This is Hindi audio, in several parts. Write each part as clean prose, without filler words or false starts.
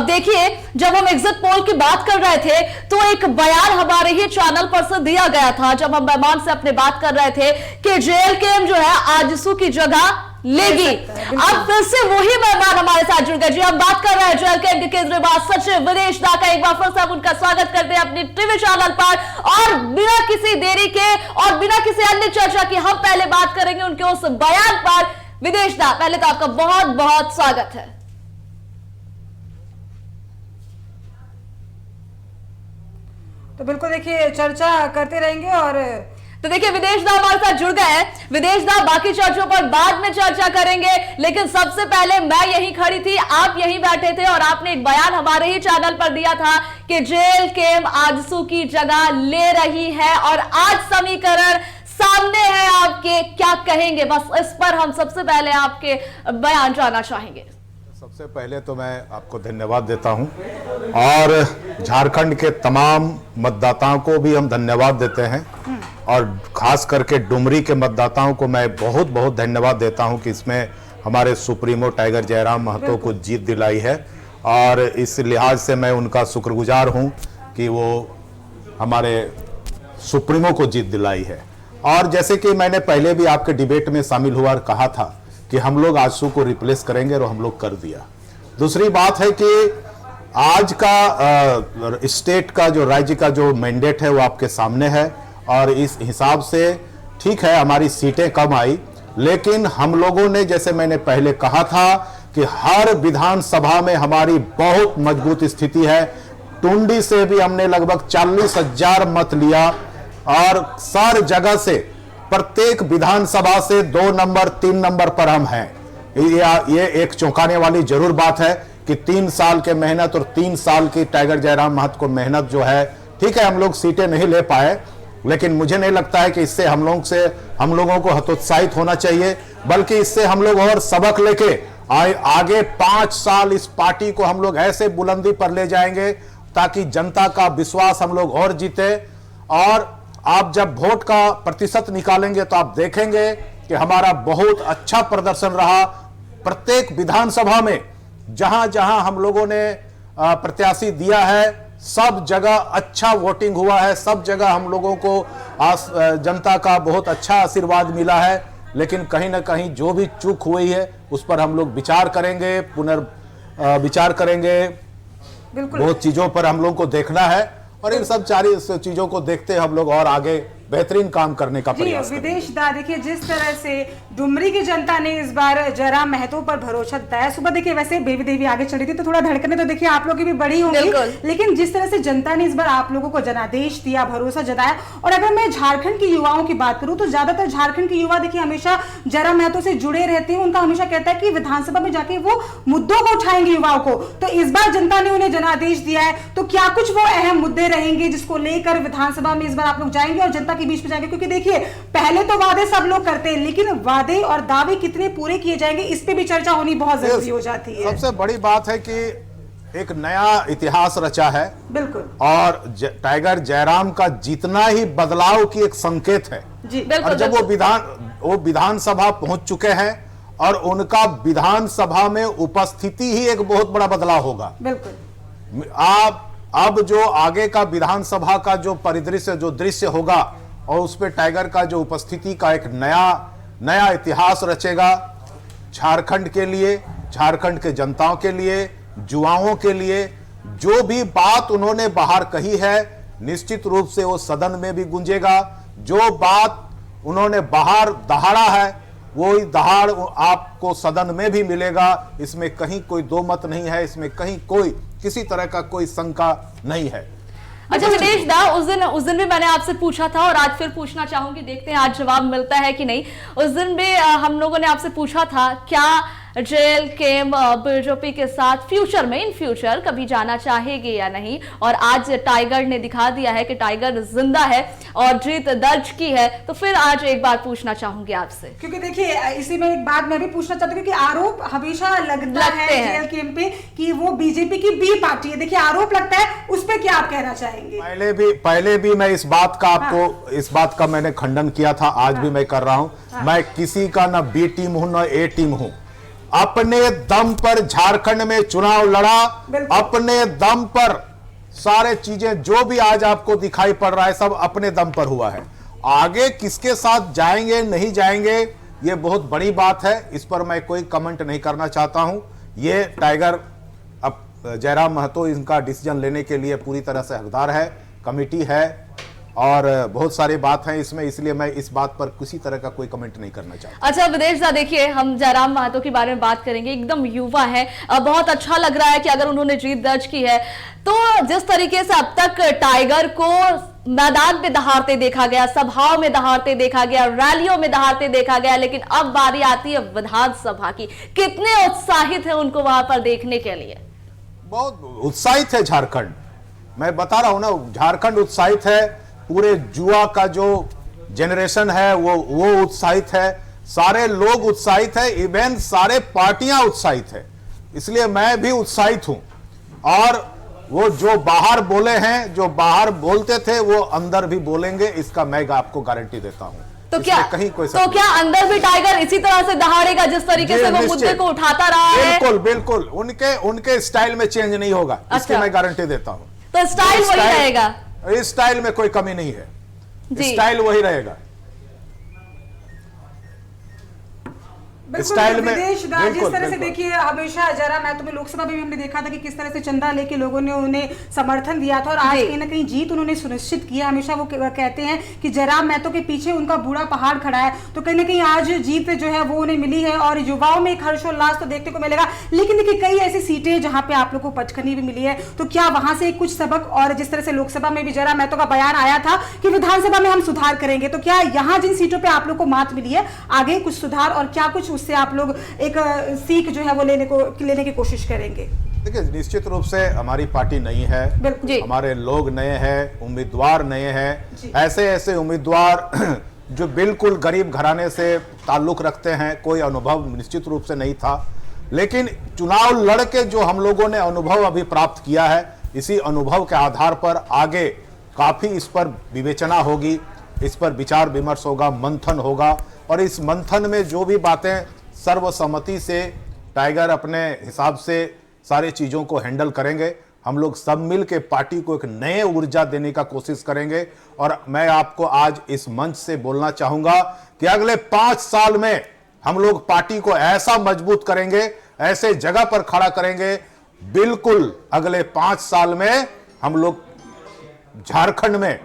देखिए, जब हम एग्जिट पोल की बात कर रहे थे तो एक बयान हमारे ही चैनल पर से दिया गया था, जब हम मेहमान से अपने बात कर रहे थे कि जेएलकेएम जो है आजसू की जगह लेगी। अब फिर से वही मेहमान हमारे साथ जुड़ गए। जी, हम बात कर रहे हैं जेएलकेएम के केंद्रीय सचिव विदेश दा का। एक बार फिर से हम उनका स्वागत करते हैं अपनी टीवी चैनल पर, और बिना किसी देरी के और बिना किसी अन्य चर्चा की हम पहले बात करेंगे उनके उस बयान पर। विदेश दा, पहले तो आपका बहुत बहुत स्वागत है। तो बिल्कुल देखिए, चर्चा करते रहेंगे। और तो देखिए, विदेश दा हमारे साथ जुड़ गए हैं। विदेश दा, बाकी चर्चों पर बाद में चर्चा करेंगे, लेकिन सबसे पहले मैं यहीं खड़ी थी, आप यहीं बैठे थे और आपने एक बयान हमारे ही चैनल पर दिया था कि जेएलकेएम आजसू की जगह ले रही है, और आज समीकरण सामने है आपके। क्या कहेंगे, बस इस पर हम सबसे पहले आपके बयान जानना चाहेंगे। सबसे पहले तो मैं आपको धन्यवाद देता हूं, और झारखंड के तमाम मतदाताओं को भी हम धन्यवाद देते हैं, और खास करके डुमरी के मतदाताओं को मैं बहुत बहुत धन्यवाद देता हूं कि इसमें हमारे सुप्रीमो टाइगर जयराम महतो को जीत दिलाई है, और इस लिहाज से मैं उनका शुक्रगुजार हूं कि वो हमारे सुप्रीमो को जीत दिलाई है। और जैसे कि मैंने पहले भी आपके डिबेट में शामिल हुआ और कहा था कि हम लोग आजसू को रिप्लेस करेंगे, और हम लोग कर दिया। दूसरी बात है कि आज का स्टेट का जो राज्य का जो मैंडेट है वो आपके सामने है, और इस हिसाब से ठीक है हमारी सीटें कम आई, लेकिन हम लोगों ने, जैसे मैंने पहले कहा था कि हर विधानसभा में हमारी बहुत मजबूत स्थिति है। टुंडी से भी हमने लगभग 40,000 मत लिया, और सार जगह से प्रत्येक विधानसभा से 2 नंबर 3 नंबर पर हम हैं। ये एक चौंकाने वाली जरूर बात है कि 3 साल के मेहनत और 3 साल की टाइगर जयराम महतो को मेहनत जो है, ठीक है हम लोग सीटें नहीं ले पाए, लेकिन मुझे नहीं लगता है कि इससे हम लोगों को हतोत्साहित होना चाहिए, बल्कि इससे हम लोग और सबक लेके आगे 5 साल इस पार्टी को हम लोग ऐसे बुलंदी पर ले जाएंगे ताकि जनता का विश्वास हम लोग और जीते। और आप जब वोट का प्रतिशत निकालेंगे तो आप देखेंगे कि हमारा बहुत अच्छा प्रदर्शन रहा। प्रत्येक विधानसभा में जहां जहां हम लोगों ने प्रत्याशी दिया है, सब जगह अच्छा वोटिंग हुआ है, सब जगह हम लोगों को जनता का बहुत अच्छा आशीर्वाद मिला है। लेकिन कहीं ना कहीं जो भी चूक हुई है उस पर हम लोग विचार करेंगे, पुनर्विचार करेंगे। बहुत चीजों पर हम लोग को देखना है, और इन सब चीजों को देखते हम लोग और आगे बेहतरीन काम करने का प्रयास करेंगे। विदेश दा, देखिए जिस तरह से डुमरी की जनता ने इस बार जयराम महतो पर भरोसा जताया। सुबह देखिए वैसे बेबी देवी आगे चढ़ी थी तो थोड़ा धड़कने तो देखिए आप लोगों की भी बड़ी होंगी, लेकिन जिस तरह से जनता ने इस बार आप लोगों को जनादेश दिया, भरोसा जताया। और अगर मैं झारखंड की युवाओं की बात करूं तो ज्यादातर झारखंड के युवा देखिए हमेशा जयराम महतो से जुड़े रहते हैं। उनका हमेशा कहता है कि विधानसभा में जाके वो मुद्दों को उठाएंगे युवाओं को। तो इस बार जनता ने उन्हें जनादेश दिया है, तो क्या कुछ वो अहम मुद्दे रहेंगे जिसको लेकर विधानसभा में इस बार आप लोग जाएंगे और जनता के बीच में जाएंगे? क्योंकि देखिए पहले तो वादे सब लोग करते हैं, लेकिन वादे और दावे कितने पूरे किए जाएंगे इस पे भी चर्चा होनी बहुत जरूरी हो जाती है। सबसे बड़ी बात है कि एक नया इतिहास रचा है, बिल्कुल, और टाइगर जयराम का जीतना ही बदलाव की एक संकेत है जी। और जब वो विधानसभा पहुंच चुके हैं और उनका विधानसभा में उपस्थिति ही एक बहुत बड़ा बदलाव होगा। बिल्कुल, अब जो आगे का विधानसभा का जो परिदृश्य, जो दृश्य होगा, और उस पे टाइगर का जो उपस्थिति का एक नया इतिहास रचेगा झारखंड के लिए, झारखंड के जनताओं के लिए, युवाओं के लिए। जो भी बात उन्होंने बाहर कही है निश्चित रूप से वो सदन में भी गूंजेगा। जो बात उन्होंने बाहर दहाड़ा है वही दहाड़ आपको सदन में भी मिलेगा। इसमें कहीं कोई दो मत नहीं है, इसमें कहीं कोई किसी तरह का कोई शंका नहीं है। अच्छा विदेश दा, उस दिन भी मैंने आपसे पूछा था और आज फिर पूछना चाहूंगी, देखते हैं आज जवाब मिलता है कि नहीं। उस दिन भी हम लोगों ने आपसे पूछा था क्या जेएलकेएम बीजेपी के साथ फ्यूचर में, इन फ्यूचर कभी जाना चाहेगी या नहीं। और आज टाइगर ने दिखा दिया है कि टाइगर जिंदा है और जीत दर्ज की है। तो फिर आज एक बात पूछना चाहूंगी आपसे, क्योंकि देखिए इसी में एक बात मैं भी पूछना चाहती हूँ, क्योंकि आरोप हमेशा लगता है जेएलकेएम पे कि वो बीजेपी की बी पार्टी है। देखिए आरोप लगता है, उस पर क्या आप कहना चाहेंगे? पहले भी मैं इस बात का आपको इस बात का मैंने खंडन किया था, आज भी मैं कर रहा हूं। मैं किसी का ना बी टीम हूं ना ए टीम हूं। अपने दम पर झारखंड में चुनाव लड़ा, अपने दम पर सारे चीजें जो भी आज आपको दिखाई पड़ रहा है सब अपने दम पर हुआ है। आगे किसके साथ जाएंगे नहीं जाएंगे ये बहुत बड़ी बात है, इस पर मैं कोई कमेंट नहीं करना चाहता हूं। ये टाइगर अब जयराम महतो इनका डिसीजन लेने के लिए पूरी तरह से हकदार है, कमेटी है और बहुत सारी बात है इसमें, इसलिए मैं इस बात पर किसी तरह का कोई कमेंट नहीं करना चाहता। अच्छा विदेश दा, देखिए हम जयराम महतो के बारे में बात करेंगे, एकदम युवा है, बहुत अच्छा लग रहा है कि अगर उन्होंने जीत दर्ज की है तो जिस तरीके से अब तक टाइगर को मैदान में दहाड़ते देखा गया, सभाओं में दहाड़ते देखा गया, रैलियों में दहाड़ते देखा गया, लेकिन अब बारी आती है विधानसभा की, कितने उत्साहित है उनको वहां पर देखने के लिए? बहुत उत्साहित है झारखंड, मैं बता रहा हूं ना, झारखंड उत्साहित है, पूरे जुआ का जो जनरेशन है वो उत्साहित है, सारे लोग उत्साहित है, इवन सारे पार्टियां उत्साहित है, इसलिए मैं भी उत्साहित हूं। और वो जो बाहर बोले हैं, जो बाहर बोलते थे वो अंदर भी बोलेंगे, इसका मैं आपको गारंटी देता हूं। तो क्या कहीं कोई क्या अंदर भी टाइगर इसी तरह से दहाड़ेगा जिस तरीके से वो मुद्दे को उठाता रहा है? बिल्कुल बिल्कुल, उनके स्टाइल में चेंज नहीं होगा, इसकी मैं गारंटी देता हूं। तो स्टाइल वही रहेगा, इस स्टाइल में कोई कमी नहीं है, स्टाइल वही रहेगा। स्टाइल में जिस तरह से देखिए हमेशा जयराम महतो में लोकसभा में भी हमने देखा था कि किस तरह से चंदा लेके लोगों ने उन्हें समर्थन दिया था और आज कहीं ना कहीं जीत उन्होंने सुनिश्चित किया। हमेशा वो कहते हैं कि जयराम महतो के पीछे उनका बूढ़ा पहाड़ खड़ा है, तो कहीं ना कहीं आज जीत जो है वो उन्हें मिली है और युवाओं में एक हर्षोल्लास तो देखने को मिलेगा। लेकिन देखिए कई ऐसी सीटें जहां पे आप लोग को पचखनी भी मिली है, तो क्या वहां से कुछ सबक, और जिस तरह से लोकसभा में भी जयराम महतो का बयान आया था कि विधानसभा में हम सुधार करेंगे, तो क्या यहाँ जिन सीटों पर आप लोग को मात मिली है आगे कुछ सुधार और क्या कुछ उससे आप लोग एक सीख जो है वो लेने की कोशिश करेंगे? देखिए निश्चित रूप से हमारी पार्टी नई है, हमारे लोग नए हैं, उम्मीदवार नए हैं, ऐसे उम्मीदवार जो बिल्कुल गरीब घराने से ताल्लुक रखते हैं, कोई अनुभव निश्चित रूप से नहीं था, लेकिन चुनाव लड़के जो हम लोगों ने अनुभव अभी प्राप्त किया है, इसी अनुभव के आधार पर आगे काफी इस पर विवेचना होगी, इस पर विचार विमर्श होगा, मंथन होगा, और इस मंथन में जो भी बातें सर्वसम्मति से टाइगर अपने हिसाब से सारे चीजों को हैंडल करेंगे, हम लोग सब मिल के पार्टी को एक नए ऊर्जा देने का कोशिश करेंगे। और मैं आपको आज इस मंच से बोलना चाहूंगा कि अगले 5 साल में हम लोग पार्टी को ऐसा मजबूत करेंगे, ऐसे जगह पर खड़ा करेंगे, बिल्कुल अगले 5 साल में हम लोग झारखंड में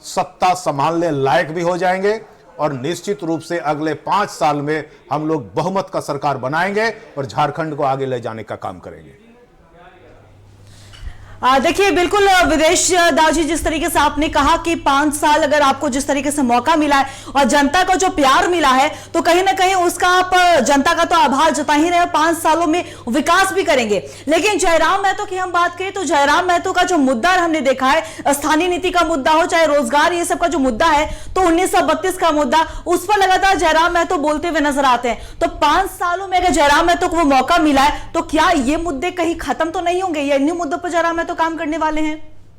सत्ता संभालने लायक भी हो जाएंगे और निश्चित रूप से अगले 5 साल में हम लोग बहुमत का सरकार बनाएंगे और झारखंड को आगे ले जाने का काम करेंगे। देखिए बिल्कुल विदेश दाजी, जिस तरीके से आपने कहा कि 5 साल अगर आपको जिस तरीके से मौका मिला है और जनता का जो प्यार मिला है, तो कहीं ना कहीं उसका आप जनता का तो आभार जता ही रहे, 5 सालों में विकास भी करेंगे। लेकिन जयराम महतो की हम बात करें तो जयराम महतो का जो मुद्दा हमने देखा है, स्थानीय नीति का मुद्दा हो चाहे रोजगार, ये सब का जो मुद्दा है, तो 1932 का मुद्दा, उस पर लगातार जयराम महतो बोलते हुए नजर आते हैं। तो 5 सालों में अगर जयराम महतो को वो मौका मिला है, तो क्या ये मुद्दे कहीं खत्म तो नहीं होंगे, या इन्हीं मुद्दों पर जयराम महतो काम करने वाले हैं?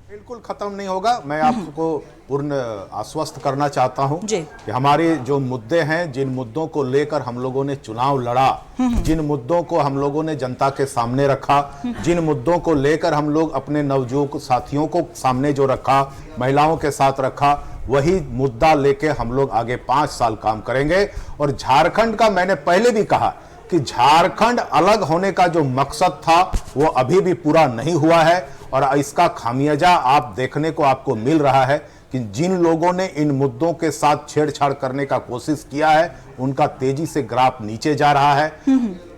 बिल्कुल खत्म नहीं होगा। मैं आपको पूर्ण आश्वस्त करना चाहता हूं कि हमारे जो मुद्दे हैं, जिन मुद्दों को लेकर हम लोगों ने चुनाव लड़ा, जिन मुद्दों को हम लोगों ने जनता के सामने रखा, जिन मुद्दों को लेकर हम लोग अपने नवयुवक साथियों को सामने जो रखा, महिलाओं के साथ रखा, वही मुद्दा लेके हम लोग आगे 5 साल काम करेंगे। और झारखंड का, मैंने पहले भी कहा कि झारखंड अलग होने का जो मकसद था वो अभी भी पूरा नहीं हुआ है, और इसका खामियाजा आप देखने को आपको मिल रहा है कि जिन लोगों ने इन मुद्दों के साथ छेड़छाड़ करने का कोशिश किया है, उनका तेजी से ग्राफ नीचे जा रहा है।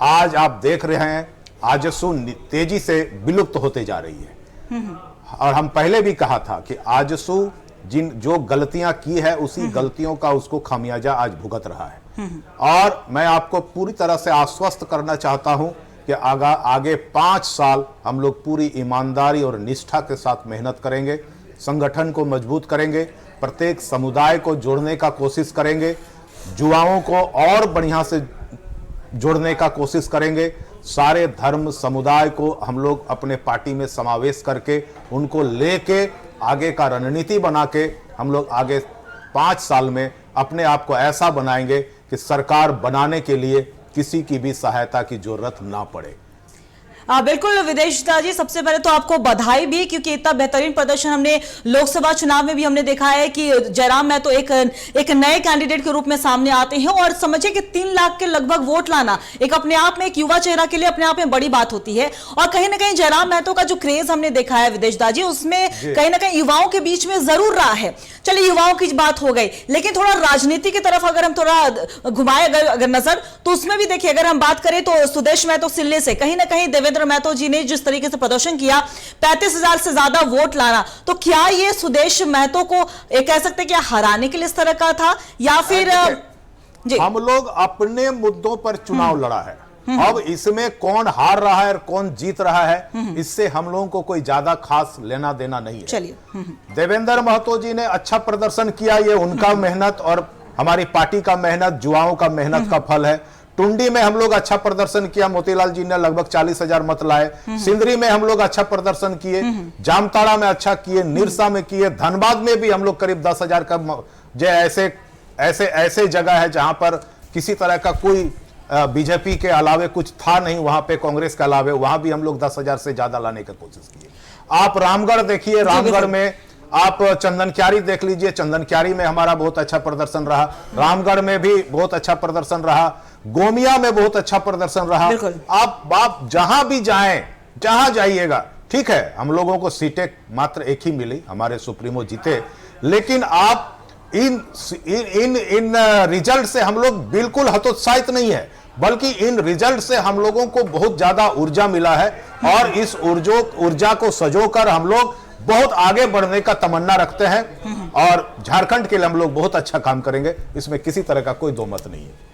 आज आप देख रहे हैं आजसू तेजी से विलुप्त होते जा रही है। और हम पहले भी कहा था कि आजसू जो गलतियां की है, उसी गलतियों का उसको खामियाजा आज भुगत रहा है। और मैं आपको पूरी तरह से आश्वस्त करना चाहता हूं कि आगे 5 साल हम लोग पूरी ईमानदारी और निष्ठा के साथ मेहनत करेंगे, संगठन को मजबूत करेंगे, प्रत्येक समुदाय को जोड़ने का कोशिश करेंगे, युवाओं को और बढ़िया से जोड़ने का कोशिश करेंगे, सारे धर्म समुदाय को हम लोग अपने पार्टी में समावेश करके उनको लेके आगे का रणनीति बना के हम लोग आगे 5 साल में अपने आप को ऐसा बनाएंगे कि सरकार बनाने के लिए किसी की भी सहायता की जरूरत ना पड़े। बिल्कुल विदेशदा जी, सबसे पहले तो आपको बधाई भी, क्योंकि इतना बेहतरीन प्रदर्शन हमने लोकसभा चुनाव में भी हमने देखा है कि जयराम महतो एक नए कैंडिडेट के रूप में सामने आते हैं और समझिए कि 3 लाख के लगभग वोट लाना एक अपने आप में एक युवा चेहरा के लिए अपने आप में बड़ी बात होती है। और कहीं ना कहीं जयराम महतो का जो क्रेज हमने देखा है विदेशदा जी, उसमें कहीं ना कहीं युवाओं के बीच में जरूर रहा है। चलिए युवाओं की बात हो गई, लेकिन थोड़ा राजनीति की तरफ अगर हम थोड़ा घुमाए अगर नजर, तो उसमें भी देखिए अगर हम बात करें तो सुदेश महतो सिल्ले से कहीं ना कहीं देवेंद्र महतो जी ने जिस तरीके से प्रदर्शन किया, 35,000 से ज्यादा वोट लाना, तो क्या ये सुदेश महतो को एक कह सकते हैं कि हराने के लिए इस तरह का था, या फिर जी हम लोग अपने मुद्दों पर चुनाव लड़ा है। अब इसमें कौन हार रहा है और कौन जीत रहा है, इससे हम लोगों को कोई ज्यादा खास लेना देना नहीं है। चलिए देवेंद्र महतो जी ने अच्छा प्रदर्शन किया, ये उनका मेहनत और हमारी पार्टी का मेहनत, युवाओं का मेहनत का फल है। टुंडी में हम लोग अच्छा प्रदर्शन किया, मोतीलाल जी ने लगभग 40,000 मत लाए। सिंदरी में हम लोग अच्छा प्रदर्शन किए, जामताड़ा में अच्छा किए, निरसा में किए, धनबाद में भी हम लोग करीब 10,000 का, जो ऐसे जगह है जहां पर किसी तरह का कोई बीजेपी के अलावे कुछ था नहीं, वहां पे कांग्रेस के अलावे, वहां भी हम लोग 10,000 से ज्यादा लाने की कोशिश किए। आप रामगढ़ देखिए, रामगढ़ में आप चंदनक्यारी देख लीजिए, चंदनक्यारी में हमारा बहुत अच्छा प्रदर्शन रहा, रामगढ़ में भी बहुत अच्छा प्रदर्शन रहा, गोमिया में बहुत अच्छा प्रदर्शन रहा। आप जहां भी जाएं, जहां जाइएगा, ठीक है हम लोगों को सीटें मात्र एक ही मिली, हमारे सुप्रीमो जीते, लेकिन आप इन रिजल्ट से हम लोग बिल्कुल हतोत्साहित नहीं है, बल्कि इन रिजल्ट से हम लोगों को बहुत ज्यादा ऊर्जा मिला है और इस ऊर्जा को सजोकर हम लोग बहुत आगे बढ़ने का तमन्ना रखते हैं और झारखंड के लिए हम लोग बहुत अच्छा काम करेंगे, इसमें किसी तरह का कोई दो मत नहीं है।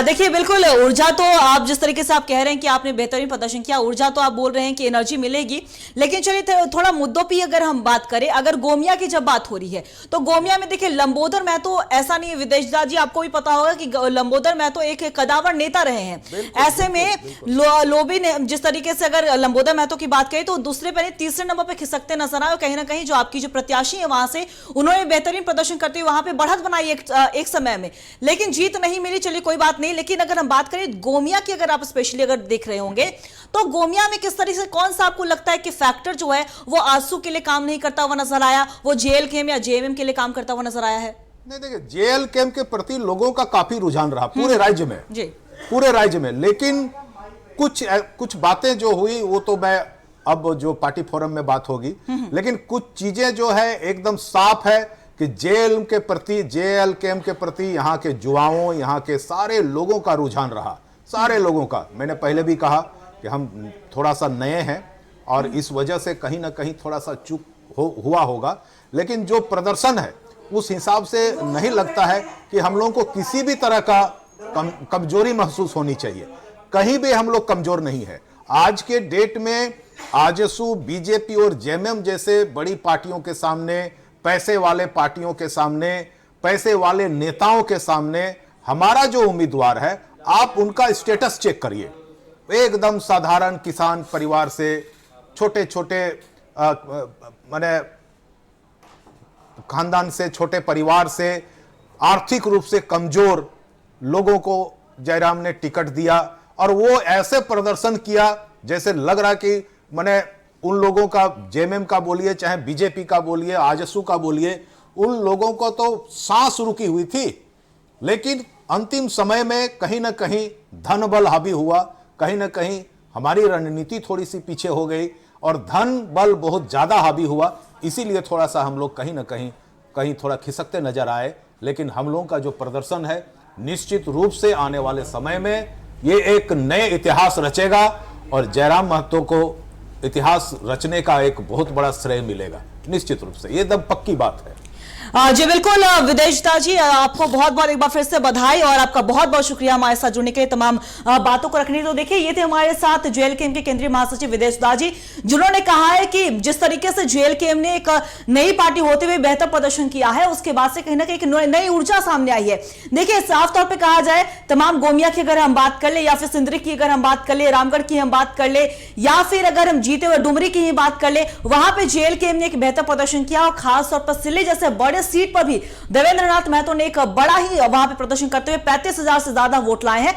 देखिए बिल्कुल ऊर्जा तो आप जिस तरीके से आप कह रहे हैं कि आपने बेहतरीन प्रदर्शन किया, ऊर्जा तो आप बोल रहे हैं कि एनर्जी मिलेगी, लेकिन चलिए थोड़ा मुद्दों पे अगर हम बात करें, अगर गोमिया की जब बात हो रही है तो गोमिया में देखिए लंबोदर महतो, ऐसा नहीं है विदेशदा जी, आपको भी पता होगा कि लंबोदर महतो एक कदावर नेता रहे हैं। ऐसे में लोबी ने जिस तरीके से अगर लंबोदर महतो की बात करें तो दूसरे पे तीसरे नंबर पर खिसकते नजर आए। कहीं ना कहीं जो आपकी जो प्रत्याशी है वहां से उन्होंने बेहतरीन प्रदर्शन करते हुए वहां पर बढ़त बनाई एक समय में, लेकिन जीत नहीं मिली। चलिए कोई बात नहीं, लेकिन अगर हम बात करें गोमिया की, अगर आप स्पेशली अगर देख रहे होंगे तो गोमिया में किस तरीके से, कौन सा आपको लगता है कि फैक्टर जो है वो आजसू के लिए काम नहीं करता हुआ नजर आया, वो जेएलकेएम या जेएमएम के लिए काम करता हुआ नजर आया है? नहीं देखिए, जेएलकेएम के प्रति लोगों का काफी रुझान रहा पूरे राज्य में जी, पूरे राज्य में, लेकिन कुछ बातें जो हुई वो तो मैं अब जो पार्टी फोरम में बात होगी, लेकिन कुछ चीजें जो है एकदम साफ है कि जेएलकेएम के प्रति यहाँ के युवाओं, यहाँ के सारे लोगों का रुझान रहा, सारे लोगों का। मैंने पहले भी कहा कि हम थोड़ा सा नए हैं और इस वजह से कहीं ना कहीं थोड़ा सा चूक हुआ होगा, लेकिन जो प्रदर्शन है उस हिसाब से नहीं लगता है कि हम लोगों को किसी भी तरह का कमजोरी महसूस होनी चाहिए। कहीं भी हम लोग कमजोर नहीं है। आज के डेट में आजसू, बीजेपी और जेएमएम जैसे बड़ी पार्टियों के सामने, पैसे वाले पार्टियों के सामने, पैसे वाले नेताओं के सामने हमारा जो उम्मीदवार है, आप उनका स्टेटस चेक करिए। एकदम साधारण किसान परिवार से, छोटे छोटे माने खानदान से, छोटे परिवार से, आर्थिक रूप से कमजोर लोगों को जयराम ने टिकट दिया और वो ऐसे प्रदर्शन किया जैसे लग रहा कि माने उन लोगों का, जेएमएम का बोलिए चाहे बीजेपी का बोलिए, आजसू का बोलिए, उन लोगों को तो सांस रुकी हुई थी, लेकिन अंतिम समय में कहीं ना कहीं धन बल हावी हुआ, कहीं ना कहीं हमारी रणनीति थोड़ी सी पीछे हो गई और धन बल बहुत ज्यादा हावी हुआ, इसीलिए थोड़ा सा हम लोग कहीं ना कहीं थोड़ा खिसकते नजर आए। लेकिन हम लोगों का जो प्रदर्शन है निश्चित रूप से आने वाले समय में ये एक नए इतिहास रचेगा और जयराम महतो को इतिहास रचने का एक बहुत बड़ा श्रेय मिलेगा, निश्चित रूप से, ये एकदम पक्की बात है। जी बिल्कुल विदेशदा जी, आपको बहुत बहुत एक बार फिर से बधाई और आपका बहुत बहुत शुक्रिया हमारे साथ जुड़ने के लिए, तमाम बातों को रखने। तो देखिए ये थे हमारे साथ जेएलकेएम के केंद्रीय महासचिव विदेशदा जी, जिन्होंने कहा है कि जिस तरीके से जेएलकेएम ने एक नई पार्टी होते हुए बेहतर प्रदर्शन किया है, उसके बाद से कहीं ना कहीं एक नई ऊर्जा सामने आई है। देखिए साफ तौर पर कहा जाए, तमाम गोमिया की अगर हम बात कर ले या फिर सिंदरी की अगर हम बात कर ले, रामगढ़ की हम बात कर ले, या फिर अगर हम जीते हुए डुमरी की ही बात कर ले, वहां पर जेएलकेएम ने एक बेहतर प्रदर्शन किया और खासतौर पर सिल्ली जैसे बड़े सीट पर भी देवेंद्र नाथ महतो ने एक बड़ा ही वहां पे प्रदर्शन करते हुए 35,000 से ज्यादा वोट लाए हैं।